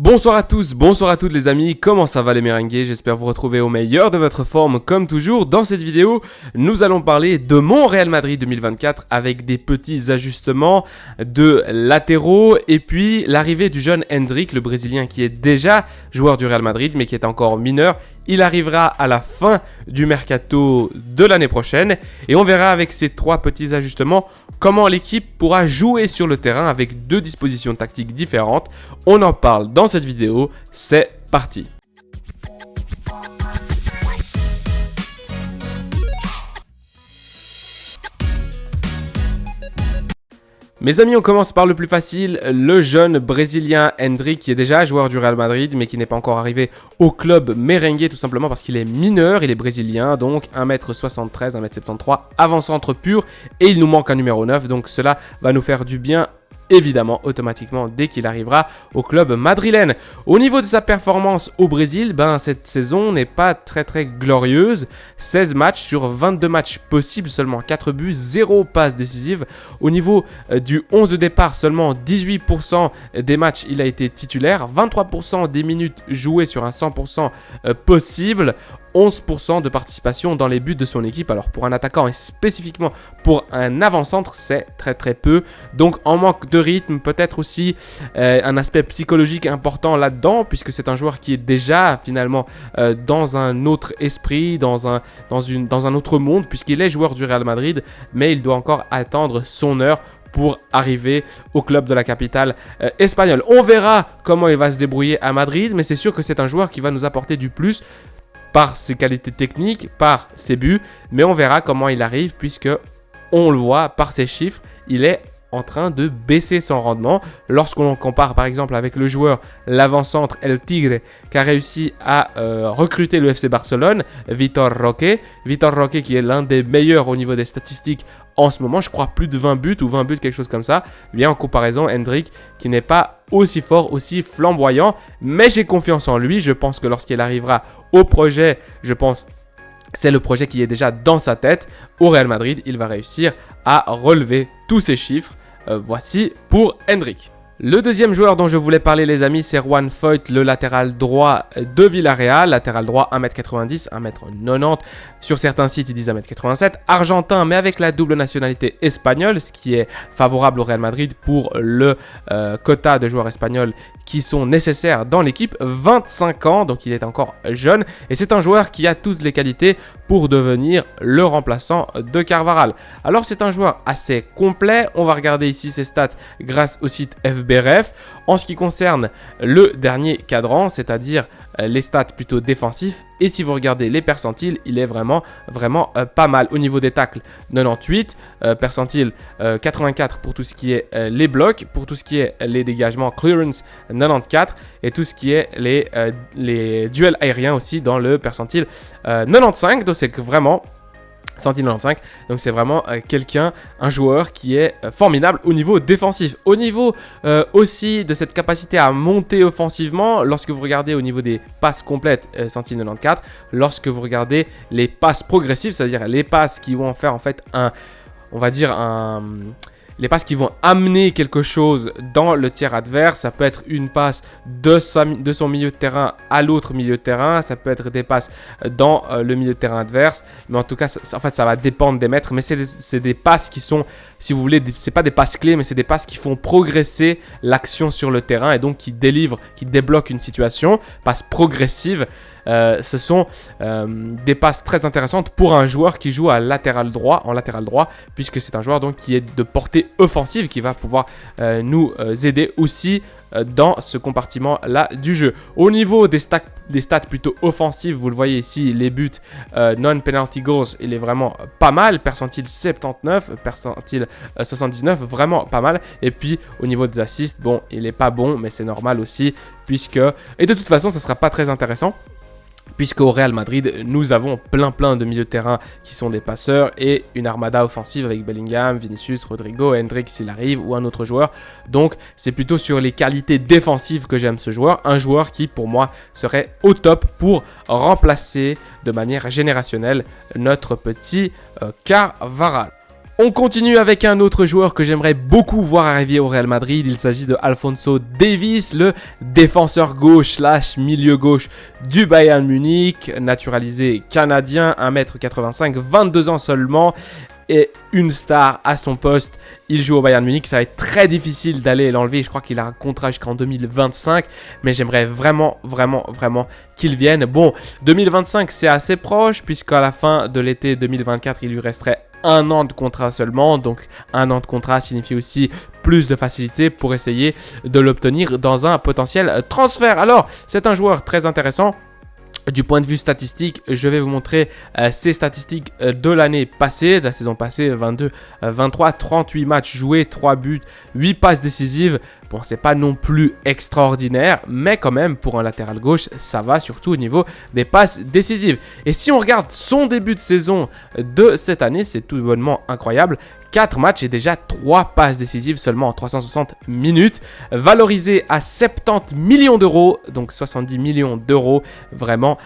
Bonsoir à tous, bonsoir à toutes les amis, comment ça va les merengues? J'espère vous retrouver au meilleur de votre forme comme toujours. Dans cette vidéo, nous allons parler de mon Real Madrid 2024 avec des petits ajustements de latéraux et puis l'arrivée du jeune Endrick, le Brésilien qui est déjà joueur du Real Madrid mais qui est encore mineur. Il arrivera à la fin du mercato de l'année prochaine et on verra avec ces trois petits ajustements comment l'équipe pourra jouer sur le terrain avec deux dispositions tactiques différentes. On en parle dans cette vidéo, c'est parti. Mes amis, on commence par le plus facile, le jeune Brésilien Endrick qui est déjà joueur du Real Madrid mais qui n'est pas encore arrivé au club merengue tout simplement parce qu'il est mineur, il est brésilien donc 1m73, 1m73, avant-centre pur et il nous manque un numéro 9 donc cela va nous faire du bien évidemment automatiquement dès qu'il arrivera au club madrilène. Au niveau de sa performance au Brésil, cette saison n'est pas très glorieuse. 16 matchs sur 22 matchs possibles, seulement 4 buts, 0 passes décisives. Au niveau du 11 de départ, seulement 18% des matchs il a été titulaire, 23% des minutes jouées sur un 100% possible. 11% de participation dans les buts de son équipe. Alors pour un attaquant et spécifiquement pour un avant-centre, c'est très peu. Donc en manque de rythme, peut-être aussi un aspect psychologique important là-dedans, puisque c'est un joueur qui est déjà finalement dans un autre esprit, dans un autre monde, puisqu'il est joueur du Real Madrid, mais il doit encore attendre son heure pour arriver au club de la capitale espagnole. On verra comment il va se débrouiller à Madrid, mais c'est sûr que c'est un joueur qui va nous apporter du plus par ses qualités techniques, par ses buts, mais on verra comment il arrive puisque on le voit par ses chiffres, il est en train de baisser son rendement. Lorsqu'on compare par exemple avec le joueur, l'avant-centre El Tigre, qui a réussi à recruter le FC Barcelone, Vitor Roque qui est l'un des meilleurs au niveau des statistiques en ce moment, je crois plus de 20 buts ou 20 buts, quelque chose comme ça. Bien en comparaison, Endrick qui n'est pas aussi fort, aussi flamboyant, mais j'ai confiance en lui. Je pense que lorsqu'il arrivera au projet, c'est le projet qui est déjà dans sa tête. Au Real Madrid, il va réussir à relever tous ces chiffres. Voici pour Endrick. Le deuxième joueur dont je voulais parler les amis, c'est Juan Foyth, le latéral droit de Villarreal. Latéral droit 1m90, 1m90. Sur certains sites, ils disent 1m87. Argentin, mais avec la double nationalité espagnole, ce qui est favorable au Real Madrid pour le quota de joueurs espagnols qui sont nécessaires dans l'équipe. 25 ans, donc il est encore jeune. Et c'est un joueur qui a toutes les qualités pour devenir le remplaçant de Carvajal. Alors c'est un joueur assez complet. On va regarder ici ses stats grâce au site FBref. En ce qui concerne le dernier cadran, c'est-à-dire les stats plutôt défensifs, et si vous regardez les percentiles, il est vraiment pas mal. Au niveau des tacles, 98, percentile 84 pour tout ce qui est les blocs, pour tout ce qui est les dégagements, clearance 94, et tout ce qui est les duels aériens aussi dans le percentile 95, donc c'est vraiment 195, donc c'est vraiment un joueur qui est formidable au niveau défensif. Au niveau aussi de cette capacité à monter offensivement, lorsque vous regardez au niveau des passes complètes, 194, lorsque vous regardez les passes progressives, c'est-à-dire les passes qui vont en faire en fait les passes qui vont amener quelque chose dans le tiers adverse, ça peut être une passe de son milieu de terrain à l'autre milieu de terrain, ça peut être des passes dans le milieu de terrain adverse, mais en tout cas, ça va dépendre des maîtres, mais c'est des passes qui sont, si vous voulez, c'est pas des passes clés, mais c'est des passes qui font progresser l'action sur le terrain et donc qui débloquent une situation, passes progressives. Ce sont des passes très intéressantes pour un joueur qui joue en latéral droit, puisque c'est un joueur donc qui est de portée offensive qui va pouvoir nous aider aussi dans ce compartiment-là du jeu. Au niveau des stats plutôt offensives, vous le voyez ici, les buts non-penalty goals, il est vraiment pas mal. Percentile 79, percentile 79, vraiment pas mal. Et puis au niveau des assists, il est pas bon, mais c'est normal aussi, et de toute façon, ça sera pas très intéressant. Puisqu'au Real Madrid, nous avons plein de milieux de terrain qui sont des passeurs et une armada offensive avec Bellingham, Vinicius, Rodrigo, Endrick s'il arrive ou un autre joueur. Donc c'est plutôt sur les qualités défensives que j'aime ce joueur. Un joueur qui pour moi serait au top pour remplacer de manière générationnelle notre petit Carvajal. On continue avec un autre joueur que j'aimerais beaucoup voir arriver au Real Madrid. Il s'agit de Alphonso Davies, le défenseur gauche / milieu gauche du Bayern Munich, naturalisé canadien, 1m85, 22 ans seulement. Et une star à son poste. Il joue au Bayern Munich. Ça va être très difficile d'aller l'enlever. Je crois qu'il a un contrat jusqu'en 2025. Mais j'aimerais vraiment qu'il vienne. Bon, 2025, c'est assez proche. Puisqu'à la fin de l'été 2024, il lui resterait 1 an de contrat seulement. Donc, 1 an de contrat signifie aussi plus de facilité pour essayer de l'obtenir dans un potentiel transfert. Alors, c'est un joueur très intéressant. Du point de vue statistique, je vais vous montrer ses statistiques de l'année passée, de la saison passée, 22-23, 38 matchs joués, 3 buts, 8 passes décisives. Bon, c'est pas non plus extraordinaire, mais quand même, pour un latéral gauche, ça va, surtout au niveau des passes décisives. Et si on regarde son début de saison de cette année, c'est tout bonnement incroyable. 4 matchs et déjà 3 passes décisives seulement en 360 minutes. Valorisé à 70 millions d'euros, donc 70 millions d'euros. Vraiment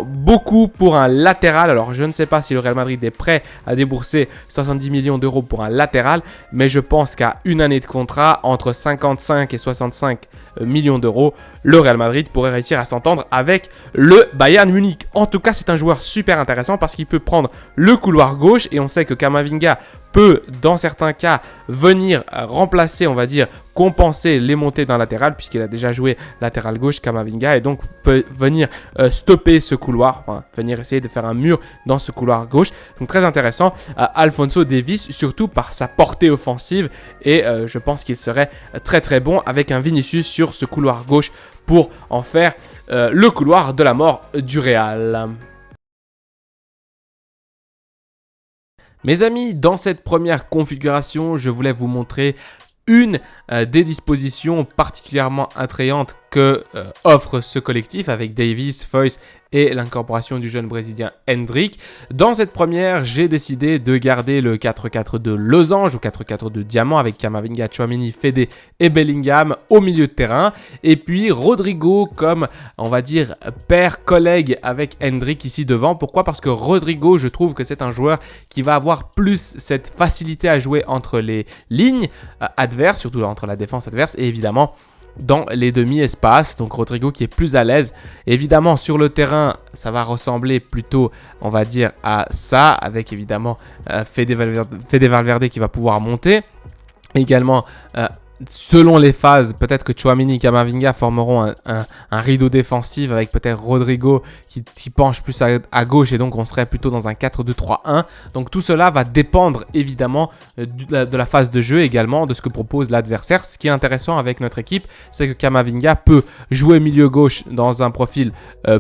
beaucoup pour un latéral. Alors, je ne sais pas si le Real Madrid est prêt à débourser 70 millions d'euros pour un latéral, mais je pense qu'à une année de contrat, entre 55 et 65 millions d'euros, le Real Madrid pourrait réussir à s'entendre avec le Bayern Munich. En tout cas, c'est un joueur super intéressant parce qu'il peut prendre le couloir gauche et on sait que Camavinga peut, dans certains cas, venir remplacer, on va dire, compenser les montées d'un latéral puisqu'il a déjà joué latéral gauche Camavinga et donc peut venir stopper ce couloir, enfin, venir essayer de faire un mur dans ce couloir gauche. Donc très intéressant, Alphonso Davies, surtout par sa portée offensive et je pense qu'il serait très bon avec un Vinicius sur ce couloir gauche pour en faire le couloir de la mort du Real. Mes amis, dans cette première configuration, je voulais vous montrer une des dispositions particulièrement attrayantes que offre ce collectif avec Davies, Foyth et l'incorporation du jeune brésilien Endrick. Dans cette première, j'ai décidé de garder le 4-4-2 losange ou 4-4-2 diamant avec Camavinga, Tchouaméni, Fede et Bellingham au milieu de terrain. Et puis Rodrigo comme, on va dire, père collègue avec Endrick ici devant. Pourquoi ? Parce que Rodrigo, je trouve que c'est un joueur qui va avoir plus cette facilité à jouer entre les lignes adverses, surtout entre la défense adverse et évidemment dans les demi-espaces. Donc Rodrigo qui est plus à l'aise. Évidemment sur le terrain, ça va ressembler plutôt, on va dire, à ça, avec évidemment Fede Valverde qui va pouvoir monter. Également, selon les phases, peut-être que Tchouaméni et Camavinga formeront un rideau défensif avec peut-être Rodrigo qui penche plus à gauche et donc on serait plutôt dans un 4-2-3-1. Donc tout cela va dépendre évidemment de la phase de jeu également, de ce que propose l'adversaire. Ce qui est intéressant avec notre équipe, c'est que Camavinga peut jouer milieu gauche dans un profil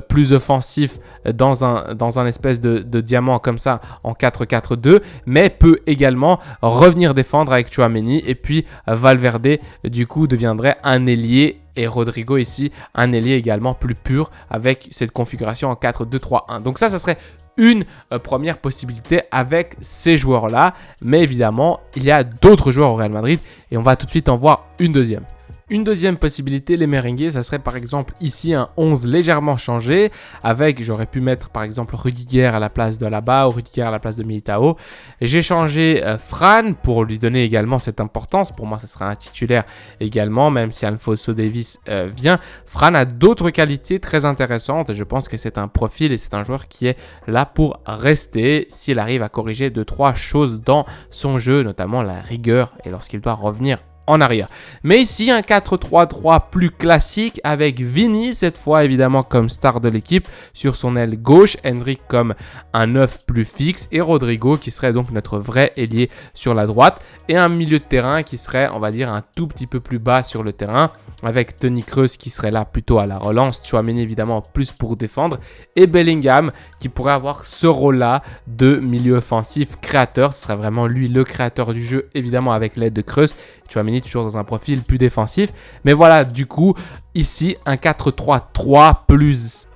plus offensif, dans un espèce de diamant comme ça en 4-4-2, mais peut également revenir défendre avec Tchouaméni et puis Valverde du coup deviendrait un ailier et Rodrigo ici un ailier également plus pur avec cette configuration en 4-2-3-1. Donc ça serait une première possibilité avec ces joueurs-là, mais évidemment il y a d'autres joueurs au Real Madrid et on va tout de suite en voir une deuxième. Une deuxième possibilité, les merengues, ça serait par exemple ici un 11 légèrement changé avec, j'aurais pu mettre par exemple Rudiger à la place de Alaba ou Rudiger à la place de Militao. J'ai changé Fran pour lui donner également cette importance. Pour moi, ça sera un titulaire également, même si Alphonso Davies vient. Fran a d'autres qualités très intéressantes. Je pense que c'est un profil et c'est un joueur qui est là pour rester s'il arrive à corriger 2-3 choses dans son jeu, notamment la rigueur et lorsqu'il doit revenir en arrière. Mais ici, un 4-3-3 plus classique avec Vini, cette fois évidemment comme star de l'équipe sur son aile gauche, Endrick comme un 9 plus fixe et Rodrigo qui serait donc notre vrai ailier sur la droite et un milieu de terrain qui serait, on va dire, un tout petit peu plus bas sur le terrain avec Toni Kroos qui serait là plutôt à la relance, Tchouaméni évidemment plus pour défendre et Bellingham qui pourrait avoir ce rôle-là de milieu offensif créateur. Ce serait vraiment lui le créateur du jeu, évidemment avec l'aide de Kroos. Tchouaméni toujours dans un profil plus défensif. Mais voilà, du coup, ici, un 4-3-3 plus,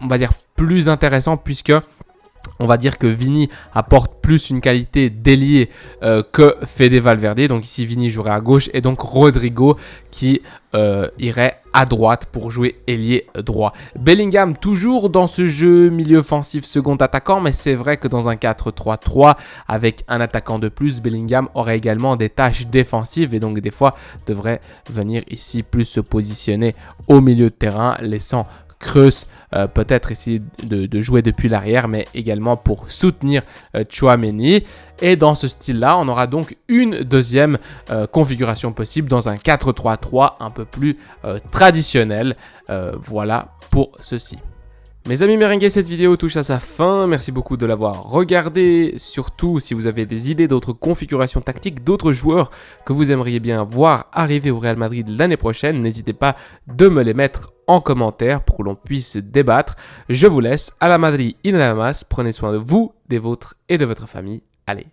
on va dire, plus intéressant puisque On va dire que Vini apporte plus une qualité d'ailier que Fede Valverde. Donc ici, Vini jouerait à gauche et donc Rodrigo qui irait à droite pour jouer ailier droit. Bellingham toujours dans ce jeu milieu offensif second attaquant, mais c'est vrai que dans un 4-3-3 avec un attaquant de plus, Bellingham aurait également des tâches défensives et donc des fois devrait venir ici plus se positionner au milieu de terrain, laissant Kroos peut-être essayer de jouer depuis l'arrière, mais également pour soutenir Tchouaméni. Et dans ce style-là, on aura donc une deuxième configuration possible dans un 4-3-3 un peu plus traditionnel. Voilà pour ceci. Mes amis merengues, cette vidéo touche à sa fin. Merci beaucoup de l'avoir regardée. Surtout, si vous avez des idées d'autres configurations tactiques, d'autres joueurs que vous aimeriez bien voir arriver au Real Madrid l'année prochaine, n'hésitez pas de me les mettre en commentaire pour que l'on puisse débattre. Je vous laisse à la Madrid y nada más. Prenez soin de vous, des vôtres et de votre famille. Allez,